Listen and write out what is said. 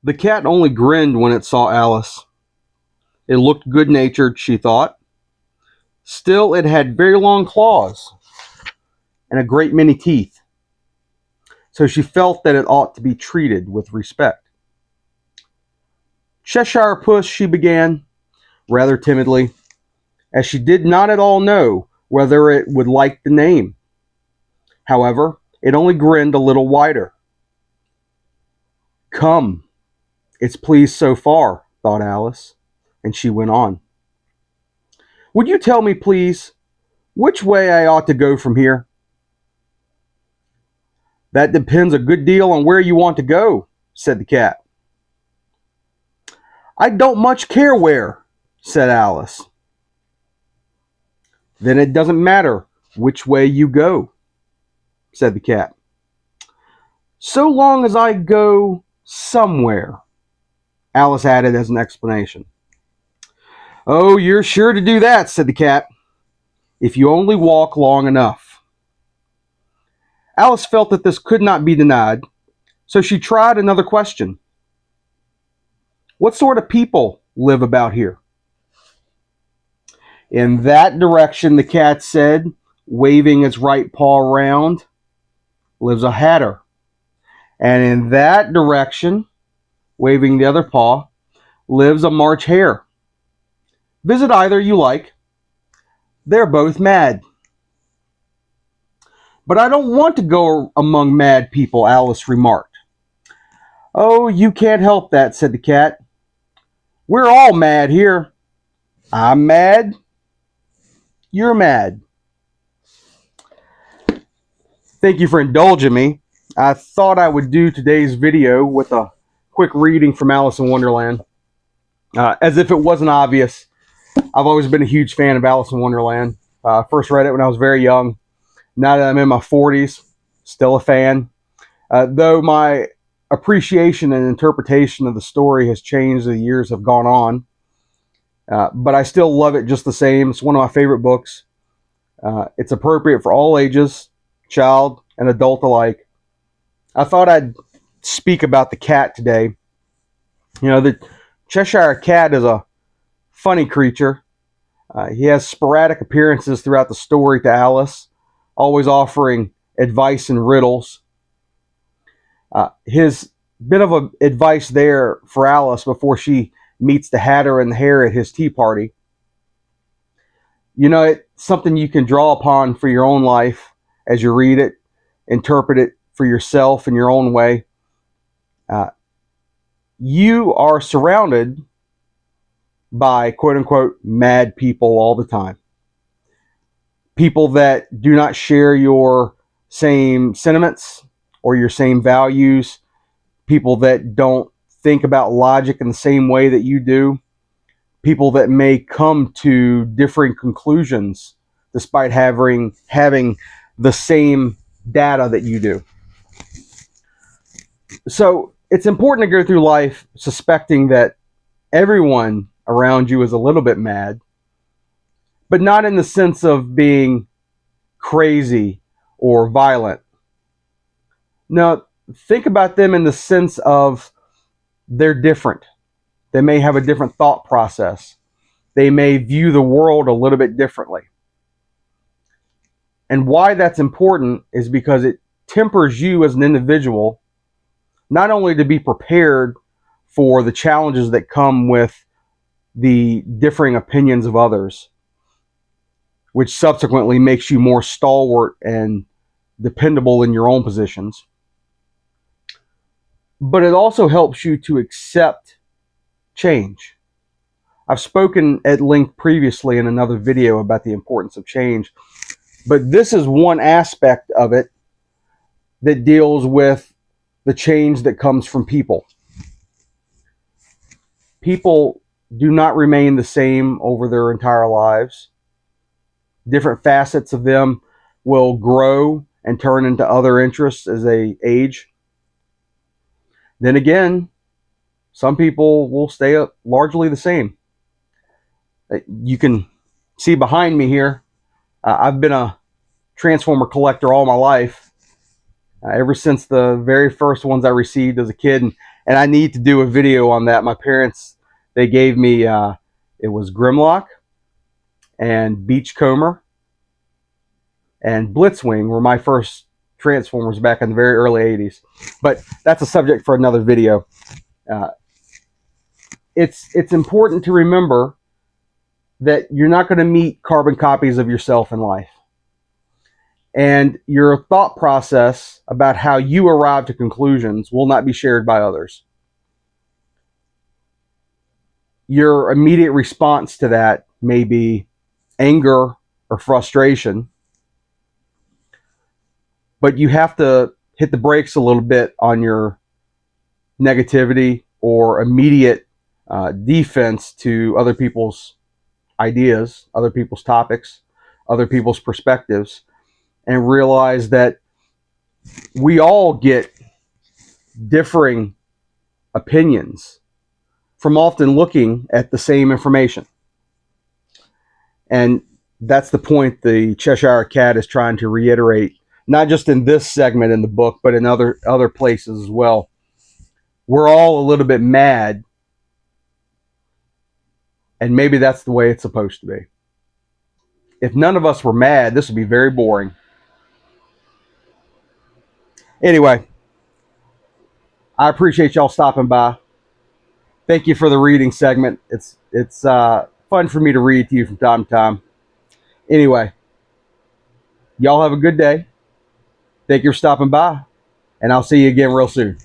The cat only grinned when it saw Alice. It looked good-natured, she thought. Still, it had very long claws and a great many teeth, so she felt that it ought to be treated with respect. Cheshire Puss, she began, rather timidly, as she did not at all know whether it would like the name. However, it only grinned a little wider. Come, it's pleased so far, thought Alice, and she went on. Would you tell me, please, which way I ought to go from here? That depends a good deal on where you want to go, said the cat. I don't much care where, said Alice. Then it doesn't matter which way you go, said the cat. So long as I go somewhere, Alice added as an explanation. Oh, you're sure to do that, said the cat, if you only walk long enough. Alice felt that this could not be denied, so she tried another question. What sort of people live about here? In that direction, the cat said, waving its right paw around, lives a hatter. And in that direction, waving the other paw, lives a March hare. Visit either you like. They're both mad. But I don't want to go among mad people, Alice remarked. Oh, you can't help that, said the cat. We're all mad here. I'm mad. You're mad. Thank you for indulging me. I thought I would do today's video with a quick reading from Alice in Wonderland. As if it wasn't obvious, I've always been a huge fan of Alice in Wonderland. First read it when I was very young. Now that I'm in my 40s, still a fan. Though my appreciation and interpretation of the story has changed as the years have gone on. But I still love it just the same. It's one of my favorite books. It's appropriate for all ages, child and adult alike. I thought I'd speak about the cat today. You know, the Cheshire cat is a funny creature. He has sporadic appearances throughout the story to Alice, always offering advice and riddles. His bit of advice there for Alice before she meets the Hatter and the Hare at his tea party. You know, it's something you can draw upon for your own life as you read it, interpret it for yourself in your own way. You are surrounded by quote-unquote mad people all the time. People that do not share your same sentiments or your same values. People that don't think about logic in the same way that you do. People that may come to differing conclusions despite having the same data that you do. So it's important to go through life suspecting that everyone around you is a little bit mad, but not in the sense of being crazy or violent. No, think about them in the sense of they're different. They may have a different thought process. They may view the world a little bit differently. And why that's important is because it tempers you as an individual, not only to be prepared for the challenges that come with the differing opinions of others, which subsequently makes you more stalwart and dependable in your own positions, but it also helps you to accept change. I've spoken at length previously in another video about the importance of change, but this is one aspect of it that deals with the change that comes from people. People do not remain the same over their entire lives. Different facets of them will grow and turn into other interests as they age. Then again, some people will stay up largely the same. You can see behind me here, I've been a Transformer collector all my life, ever since the very first ones I received as a kid. And and I need to do a video on that. My parents, they gave me, it was Grimlock and Beachcomber and Blitzwing were my first Transformers back in the very early 80s. But that's a subject for another video. It's important to remember that you're not going to meet carbon copies of yourself in life. And your thought process about how you arrive to conclusions will not be shared by others. Your immediate response to that may be anger or frustration, but you have to hit the brakes a little bit on your negativity or immediate defense to other people's ideas, other people's topics, other people's perspectives, and realize that we all get differing opinions from often looking at the same information. And that's the point the Cheshire Cat is trying to reiterate, not just in this segment in the book, but in other places as well. We're all a little bit mad, and maybe that's the way it's supposed to be. If none of us were mad, this would be very boring. Anyway, I appreciate y'all stopping by. Thank you for the reading segment. It's fun for me to read to you from time to time. Anyway, y'all have a good day. Thank you for stopping by, and I'll see you again real soon.